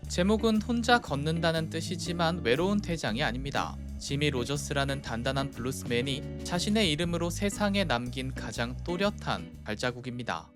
제목은 혼자 걷는다는 뜻이지만 외로운 대장이 아닙니다. 지미 로저스라는 단단한 블루스맨이 자신의 이름으로 세상에 남긴 가장 또렷한 발자국입니다.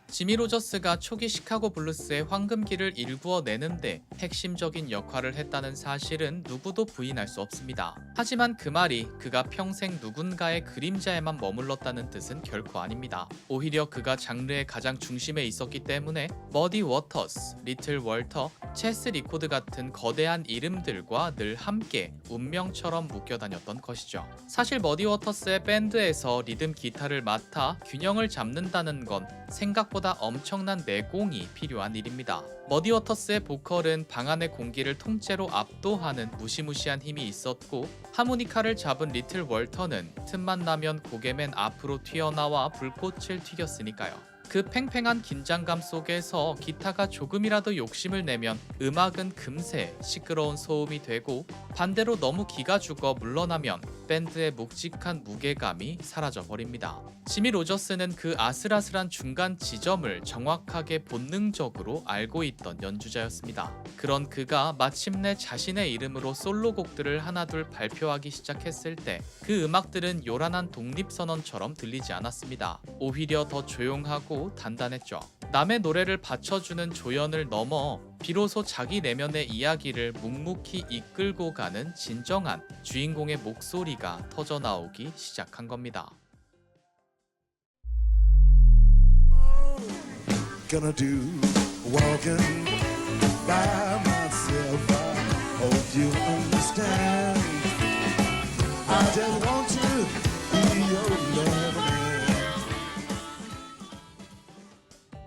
지미 로저스가 초기 시카고 블루스의 황금기를 일구어내는데 핵심적인 역할을 했다는 사실은 누구도 부인할 수 없습니다. 하지만 그 말이 그가 평생 누군가의 그림자에만 머물렀다는 뜻은 결코 아닙니다. 오히려 그가 장르의 가장 중심에 있었기 때문에 머디 워터스, 리틀 월터, 체스 리코드 같은 거대한 이름들과 늘 함께 운명처럼 묶여 다녔던 것이죠. 사실 머디 워터스의 밴드에서 리듬 기타를 맡아 균형을 잡는다는 건 생각보다 엄청난 내공이 필요한 일입니다. 머디 워터스의 보컬은 방 안의 공기를 통째로 압도하는 무시무시한 힘이 있었고, 하모니카를 잡은 리틀 월터는 틈만 나면 고개 맨 앞으로 튀어나와 불꽃을 튀겼으니까요. 그 팽팽한 긴장감 속에서 기타가 조금이라도 욕심을 내면 음악은 금세 시끄러운 소음이 되고, 반대로 너무 기가 죽어 물러나면 밴드의 묵직한 무게감이 사라져 버립니다. 지미 로저스는 그 아슬아슬한 중간 지점을 정확하게 본능적으로 알고 있던 연주자였습니다. 그런 그가 마침내 자신의 이름으로 솔로곡들을 하나둘 발표하기 시작했을 때 그 음악들은 요란한 독립선언처럼 들리지 않았습니다. 오히려 더 조용하고 단단했죠. 남의 노래를 받쳐주는 조연을 넘어 비로소 자기 내면의 이야기를 묵묵히 이끌고 가는 진정한 주인공의 목소리가 터져나오기 시작한 겁니다. Gonna do walking by myself. I hope you understand. I just want to be your lover.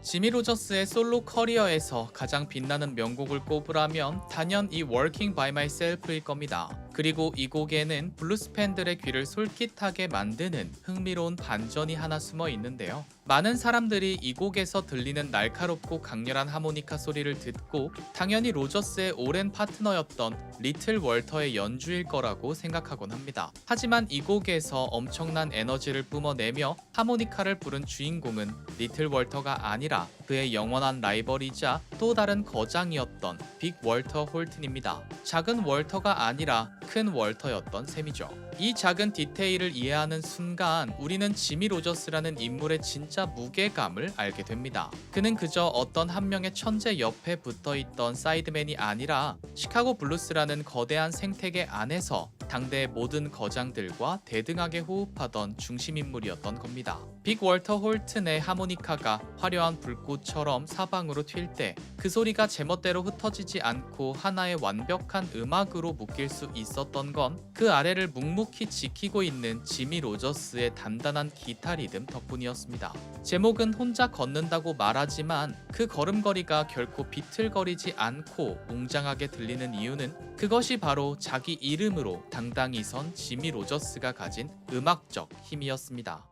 지미 로저스의 솔로 커리어에서 가장 빛나는 명곡을 꼽으라면 단연 이 Working by Myself일 겁니다. 그리고 이 곡에는 블루스 팬들의 귀를 솔깃하게 만드는 흥미로운 반전이 하나 숨어 있는데요. 많은 사람들이 이 곡에서 들리는 날카롭고 강렬한 하모니카 소리를 듣고 당연히 로저스의 오랜 파트너였던 리틀 월터의 연주일 거라고 생각하곤 합니다. 하지만 이 곡에서 엄청난 에너지를 뿜어내며 하모니카를 부른 주인공은 리틀 월터가 아니라 그의 영원한 라이벌이자 또 다른 거장이었던 빅 월터 홀튼입니다. 작은 월터가 아니라 큰 월터였던 셈이죠. 이 작은 디테일을 이해하는 순간 우리는 지미 로저스라는 인물의 진짜 무게감을 알게 됩니다. 그는 그저 어떤 한 명의 천재 옆에 붙어있던 사이드맨이 아니라 시카고 블루스라는 거대한 생태계 안에서 당대의 모든 거장들과 대등하게 호흡하던 중심인물이었던 겁니다. 빅 월터 홀튼의 하모니카가 화려한 불꽃처럼 사방으로 튈 때 그 소리가 제멋대로 흩어지지 않고 하나의 완벽한 음악으로 묶일 수 있었던 건 그 아래를 묵묵히 지키고 있는 지미 로저스의 단단한 기타 리듬 덕분이었습니다. 제목은 혼자 걷는다고 말하지만 그 걸음걸이가 결코 비틀거리지 않고 웅장하게 들리는 이유는 그것이 바로 자기 이름으로 당당히 선 지미 로저스가 가진 음악적 힘이었습니다.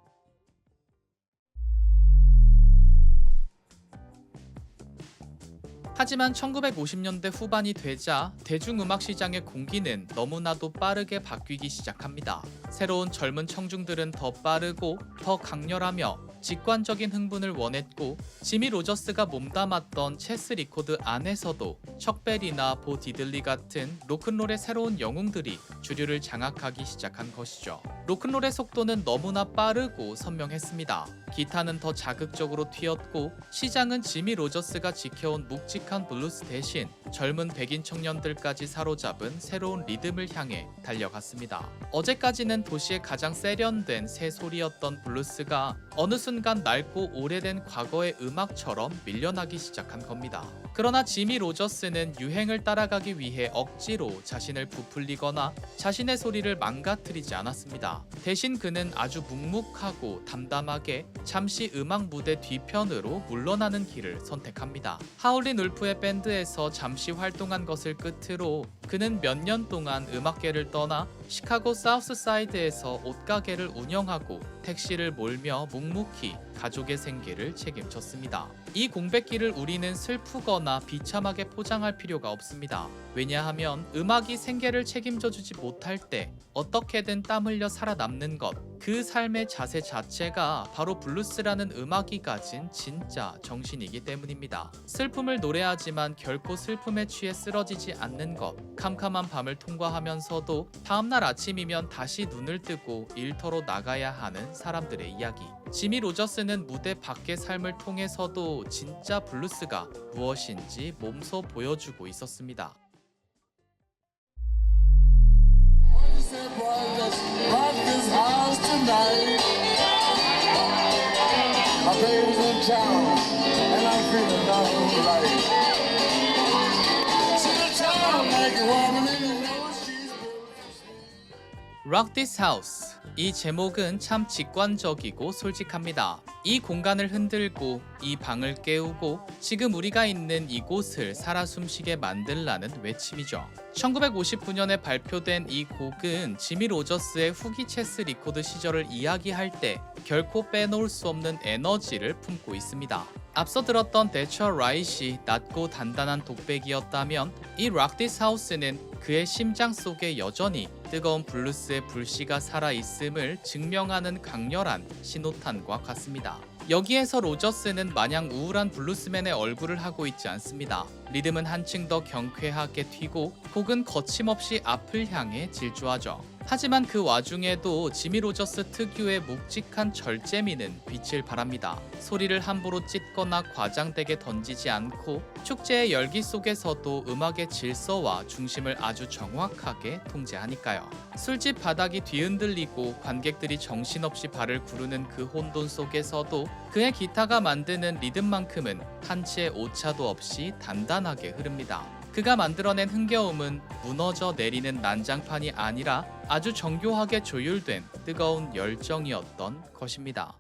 하지만 1950년대 후반이 되자 대중음악 시장의 공기는 너무나도 빠르게 바뀌기 시작합니다. 새로운 젊은 청중들은 더 빠르고 더 강렬하며 직관적인 흥분을 원했고, 지미 로저스가 몸담았던 체스 리코드 안에서도 척베리나 보 디들리 같은 로큰롤의 새로운 영웅들이 주류를 장악하기 시작한 것이죠. 로큰롤의 속도는 너무나 빠르고 선명했습니다. 기타는 더 자극적으로 튀었고, 시장은 지미 로저스가 지켜온 묵직한 블루스 대신 젊은 백인 청년들까지 사로잡은 새로운 리듬을 향해 달려갔습니다. 어제까지는 도시의 가장 세련된 새 소리였던 블루스가 어느 순간 낡고 오래된 과거의 음악처럼 밀려나기 시작한 겁니다. 그러나 지미 로저스는 유행을 따라가기 위해 억지로 자신을 부풀리거나 자신의 소리를 망가뜨리지 않았습니다. 대신 그는 아주 묵묵하고 담담하게 잠시 음악 무대 뒤편으로 물러나는 길을 선택합니다. 하울린 울프의 밴드에서 잠시 활동한 것을 끝으로 그는 몇 년 동안 음악계를 떠나 시카고 사우스 사이드에서 옷가게를 운영하고 택시를 몰며 묵묵히 가족의 생계를 책임졌습니다. 이 공백기를 우리는 슬프거나 비참하게 포장할 필요가 없습니다. 왜냐하면 음악이 생계를 책임져 주지 못할 때 어떻게든 땀 흘려 살아남는 것, 그 삶의 자세 자체가 바로 블루스라는 음악이 가진 진짜 정신이기 때문입니다. 슬픔을 노래하지만 결코 슬픔에 취해 쓰러지지 않는 것, 캄캄한 밤을 통과하면서도 다음날 아침이면 다시 눈을 뜨고 일터로 나가야 하는 사람들의 이야기. 지미 로저스는 무대 밖의 삶을 통해서도 진짜 블루스가 무엇인지 몸소 보여주고 있었습니다. Said, boy, let's rock this house tonight. My baby's in town, and I'm feeling alright. She's a child like a woman, and you know she's built. Rock This House. 이 제목은 참 직관적이고 솔직합니다. 이 공간을 흔들고 이 방을 깨우고 지금 우리가 있는 이곳을 살아 숨쉬게 만들라는 외침이죠. 1959년에 발표된 이 곡은 지미 로저스의 후기 체스 리코드 시절을 이야기할 때 결코 빼놓을 수 없는 에너지를 품고 있습니다. 앞서 들었던 That's Alright이 낮고 단단한 독백이었다면 이 Rock This House는 그의 심장 속에 여전히 뜨거운 블루스의 불씨가 살아있음을 증명하는 강렬한 신호탄과 같습니다. 여기에서 로저스는 마냥 우울한 블루스맨의 얼굴을 하고 있지 않습니다. 리듬은 한층 더 경쾌하게 튀고 곡은 거침없이 앞을 향해 질주하죠. 하지만 그 와중에도 지미 로저스 특유의 묵직한 절제미는 빛을 발합니다. 소리를 함부로 찢거나 과장되게 던지지 않고 축제의 열기 속에서도 음악의 질서와 중심을 아주 정확하게 통제하니까요. 술집 바닥이 뒤흔들리고 관객들이 정신없이 발을 구르는 그 혼돈 속에서도 그의 기타가 만드는 리듬만큼은 한치의 오차도 없이 단단하게 흐릅니다. 그가 만들어낸 흥겨움은 무너져 내리는 난장판이 아니라 아주 정교하게 조율된 뜨거운 열정이었던 것입니다.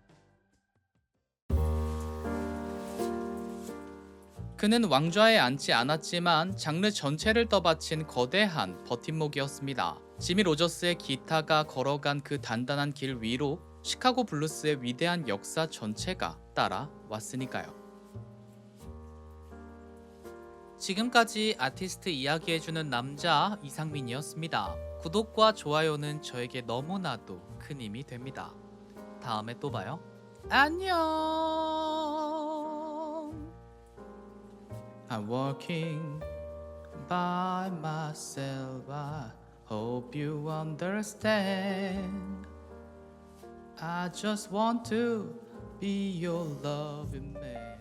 그는 왕좌에 앉지 않았지만 장르 전체를 떠받친 거대한 버팀목이었습니다. 지미 로저스의 기타가 걸어간 그 단단한 길 위로 시카고 블루스의 위대한 역사 전체가 따라왔으니까요. 지금까지 아티스트 이야기해주는 남자 이상민이었습니다. 구독과 좋아요는 저에게 너무나도 큰 힘이 됩니다. 다음에 또 봐요. 안녕. I'm walking by myself. I hope you understand. I just want to be your loving man.